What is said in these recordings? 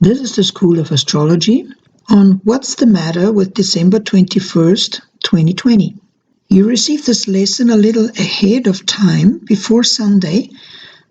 This is the School of Astrology on What's the Matter with December 21st, 2020. You received this lesson a little ahead of time before Sunday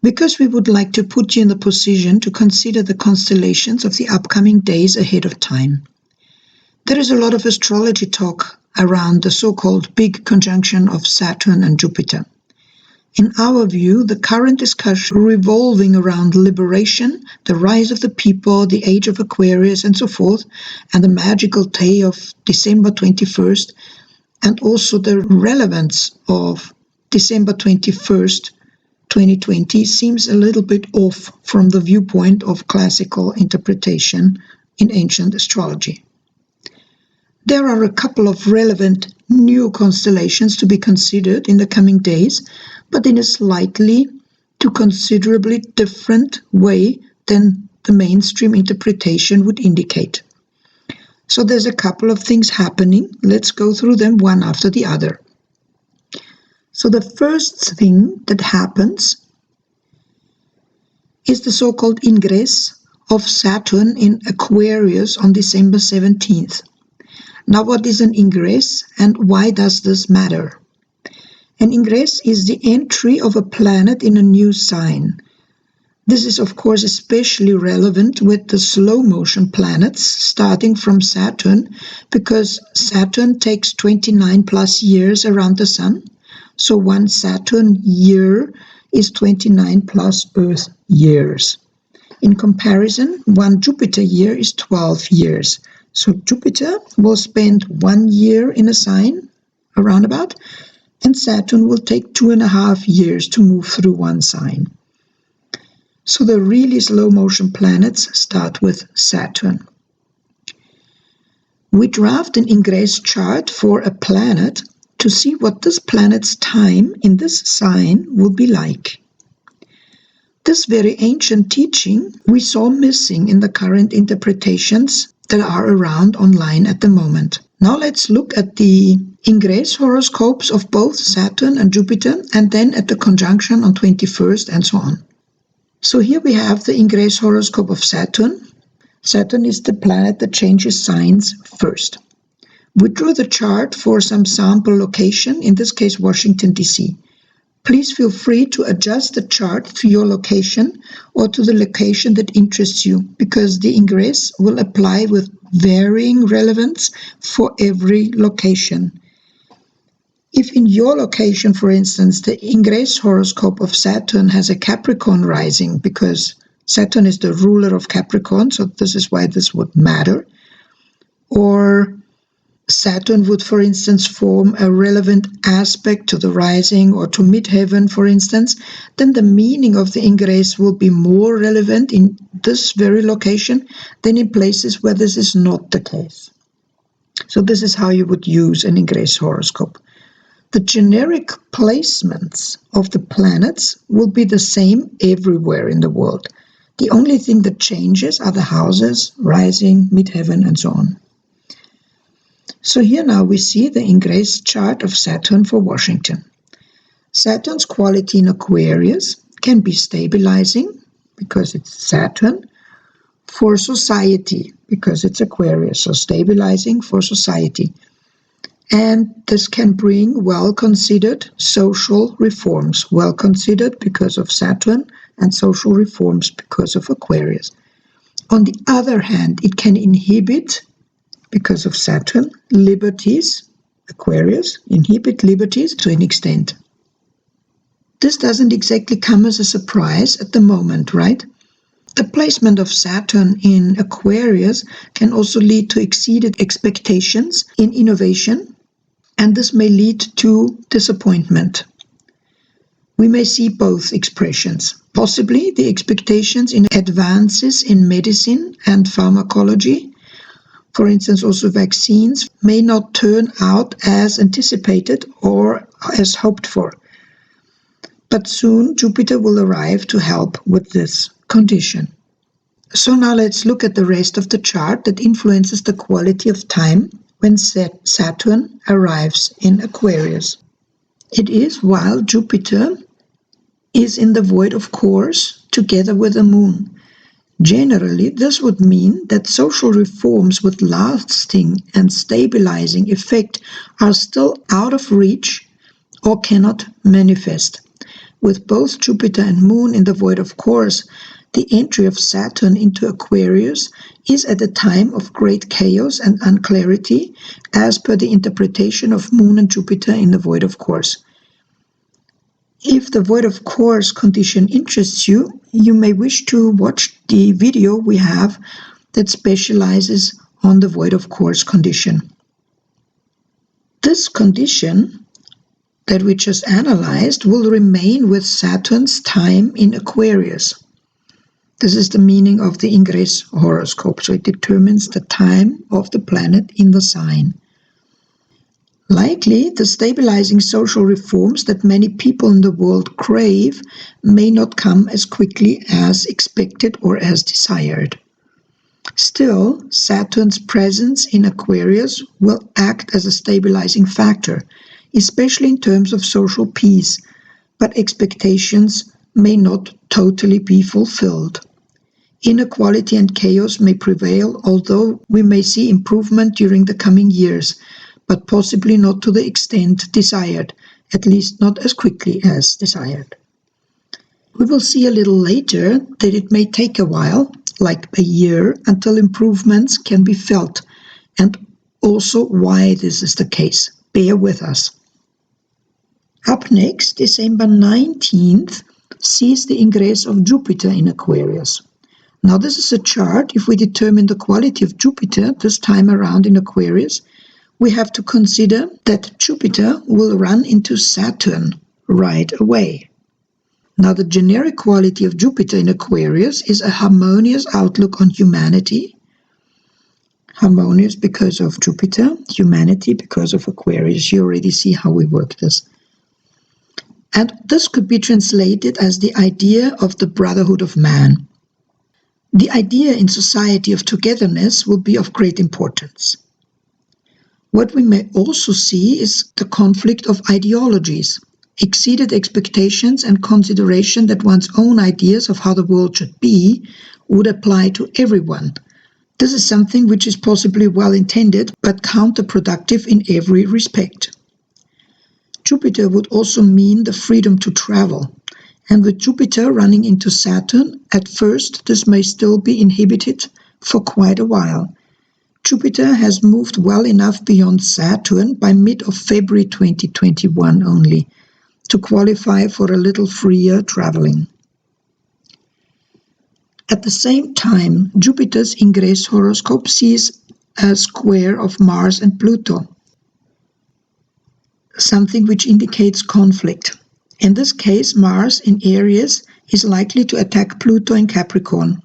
because we would like to put you in the position to consider the constellations of the upcoming days ahead of time. There is a lot of astrology talk around the so-called big conjunction of Saturn and Jupiter. In our view, the current discussion revolving around liberation, the rise of the people, the age of Aquarius, and so forth, and the magical day of December 21st, and also the relevance of December 21st, 2020, seems a little bit off from the viewpoint of classical interpretation in ancient astrology. There are a couple of relevant new constellations to be considered in the coming days, but in a slightly to considerably different way than the mainstream interpretation would indicate. So there's a couple of things happening. Let's go through them one after the other. So the first thing that happens is the so-called ingress of Saturn in Aquarius on December 17th. Now, what is an ingress and why does this matter? An ingress is the entry of a planet in a new sign. This is, of course, especially relevant with the slow motion planets starting from Saturn, because Saturn takes 29 plus years around the Sun. So one Saturn year is 29 plus Earth years. In comparison, one Jupiter year is 12 years. So Jupiter will spend 1 year in a sign, around about, and Saturn will take 2.5 years to move through one sign. So the really slow motion planets start with Saturn. We draft an ingress chart for a planet to see what this planet's time in this sign will be like. This very ancient teaching we saw missing in the current interpretations that are around online at the moment. Now let's look at the ingress horoscopes of both Saturn and Jupiter, and then at the conjunction on 21st and so on. So here we have the ingress horoscope of Saturn. Saturn is the planet that changes signs first. We drew the chart for some sample location, in this case Washington, D.C. Please feel free to adjust the chart to your location or to the location that interests you, because the ingress will apply with varying relevance for every location. If in your location, for instance, the ingress horoscope of Saturn has a Capricorn rising, because Saturn is the ruler of Capricorn, so this is why this would matter, or Saturn would, for instance, form a relevant aspect to the rising or to midheaven, for instance, then the meaning of the ingress will be more relevant in this very location than in places where this is not the case. So this is how you would use an ingress horoscope. The generic placements of the planets will be the same everywhere in the world. The only thing that changes are the houses, rising, midheaven, and so on. So here now we see the ingress chart of Saturn for Washington. Saturn's quality in Aquarius can be stabilizing, because it's Saturn, for society, because it's Aquarius, so stabilizing for society. And this can bring well-considered social reforms, well-considered because of Saturn, and social reforms because of Aquarius. On the other hand, it can inhibit, because of Saturn, liberties, Aquarius, inhibit liberties to an extent. This doesn't exactly come as a surprise at the moment, right? The placement of Saturn in Aquarius can also lead to exceeded expectations in innovation, and this may lead to disappointment. We may see both expressions. Possibly the expectations in advances in medicine and pharmacology, for instance, also vaccines, may not turn out as anticipated or as hoped for. But soon Jupiter will arrive to help with this condition. So now let's look at the rest of the chart that influences the quality of time when Saturn arrives in Aquarius. It is while Jupiter is in the void of course together with the moon. Generally, this would mean that social reforms with lasting and stabilizing effect are still out of reach or cannot manifest. With both Jupiter and Moon in the void of course, the entry of Saturn into Aquarius is at a time of great chaos and unclarity, as per the interpretation of Moon and Jupiter in the void of course. If the void of course condition interests you, you may wish to watch the video we have that specializes on the void of course condition. This condition that we just analyzed will remain with Saturn's time in Aquarius. This is the meaning of the ingress horoscope, so it determines the time of the planet in the sign. Likely, the stabilizing social reforms that many people in the world crave may not come as quickly as expected or as desired. Still, Saturn's presence in Aquarius will act as a stabilizing factor, especially in terms of social peace, but expectations may not totally be fulfilled. Inequality and chaos may prevail, although we may see improvement during the coming years, but possibly not to the extent desired, at least not as quickly as desired. We will see a little later that it may take a while, like a year, until improvements can be felt, and also why this is the case. Bear with us. Up next, December 19th sees the ingress of Jupiter in Aquarius. Now this is a chart. If we determine the quality of Jupiter this time around in Aquarius, we have to consider that Jupiter will run into Saturn right away. Now, the generic quality of Jupiter in Aquarius is a harmonious outlook on humanity. Harmonious because of Jupiter, humanity because of Aquarius. You already see how we work this. And this could be translated as the idea of the brotherhood of man. The idea in society of togetherness will be of great importance. What we may also see is the conflict of ideologies, exceeded expectations and consideration that one's own ideas of how the world should be would apply to everyone. This is something which is possibly well intended but counterproductive in every respect. Jupiter would also mean the freedom to travel, and with Jupiter running into Saturn, at first this may still be inhibited for quite a while. Jupiter has moved well enough beyond Saturn by mid of February 2021 only to qualify for a little freer traveling. At the same time, Jupiter's ingress horoscope sees a square of Mars and Pluto, something which indicates conflict. In this case, Mars in Aries is likely to attack Pluto in Capricorn.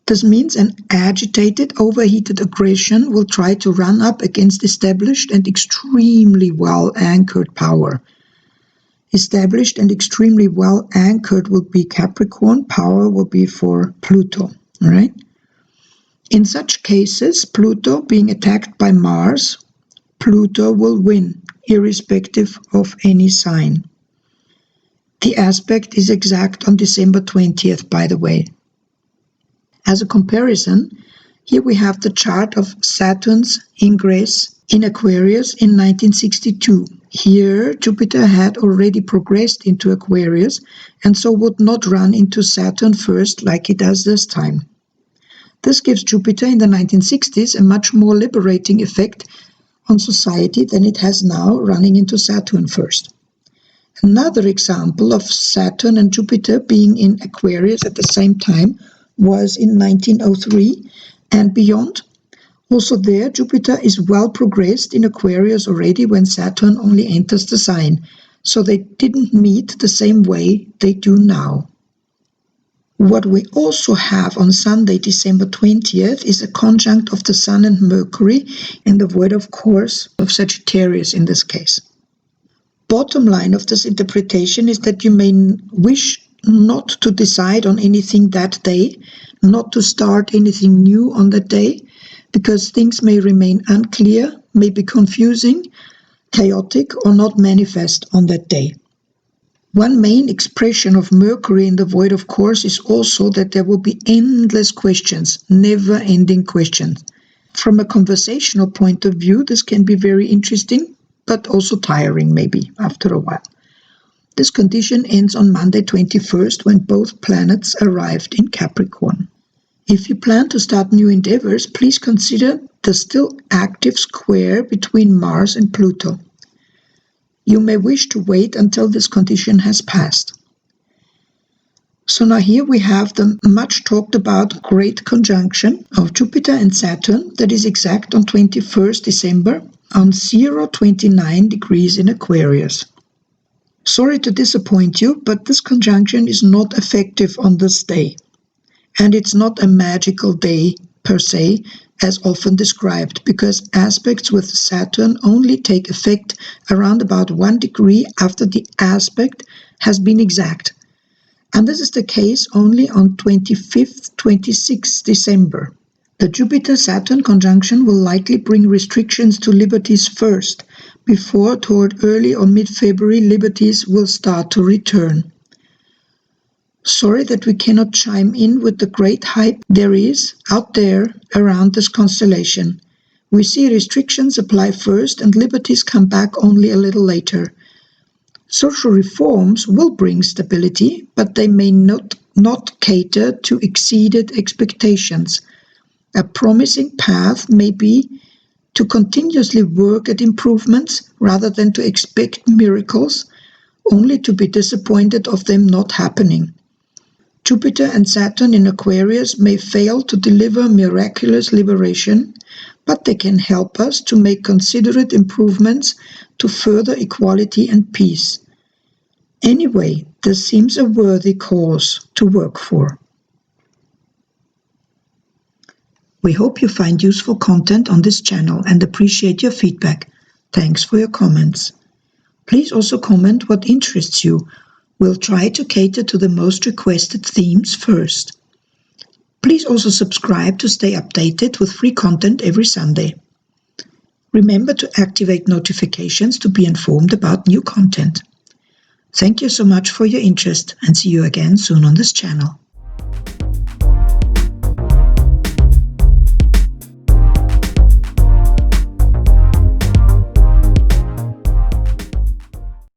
This means an agitated, overheated aggression will try to run up against established and extremely well-anchored power. Established and extremely well-anchored will be Capricorn, power will be for Pluto. All right? In such cases, Pluto being attacked by Mars, Pluto will win, irrespective of any sign. The aspect is exact on December 20th, by the way. As a comparison, here we have the chart of Saturn's ingress in Aquarius in 1962. Here, Jupiter had already progressed into Aquarius and so would not run into Saturn first like he does this time. This gives Jupiter in the 1960s a much more liberating effect on society than it has now running into Saturn first. Another example of Saturn and Jupiter being in Aquarius at the same time was in 1903 and beyond. Also there, Jupiter is well progressed in Aquarius already when Saturn only enters the sign, so they didn't meet the same way they do now. What we also have on Sunday, December 20th, is a conjunct of the Sun and Mercury in the void of course of Sagittarius in this case. Bottom line of this interpretation is that you may wish not to decide on anything that day, not to start anything new on that day, because things may remain unclear, may be confusing, chaotic, or not manifest on that day. One main expression of Mercury in the void, of course, is also that there will be endless questions, never-ending questions. From a conversational point of view, this can be very interesting, but also tiring maybe after a while. This condition ends on Monday 21st when both planets arrived in Capricorn. If you plan to start new endeavors, please consider the still active square between Mars and Pluto. You may wish to wait until this condition has passed. So now here we have the much talked about great conjunction of Jupiter and Saturn that is exact on 21st December on 029 degrees in Aquarius. Sorry to disappoint you, but this conjunction is not effective on this day. And it's not a magical day per se, as often described, because aspects with Saturn only take effect around about 1 degree after the aspect has been exact. And this is the case only on 25th, 26th December. The Jupiter-Saturn conjunction will likely bring restrictions to liberties first, before toward early or mid-February liberties will start to return. Sorry that we cannot chime in with the great hype there is out there around this constellation. We see restrictions apply first and liberties come back only a little later. Social reforms will bring stability, but they may not cater to exceeded expectations. A promising path may be to continuously work at improvements rather than to expect miracles, only to be disappointed of them not happening. Jupiter and Saturn in Aquarius may fail to deliver miraculous liberation, but they can help us to make considerate improvements to further equality and peace. Anyway, this seems a worthy cause to work for. We hope you find useful content on this channel and appreciate your feedback. Thanks for your comments. Please also comment what interests you. We'll try to cater to the most requested themes first. Please also subscribe to stay updated with free content every Sunday. Remember to activate notifications to be informed about new content. Thank you so much for your interest and see you again soon on this channel.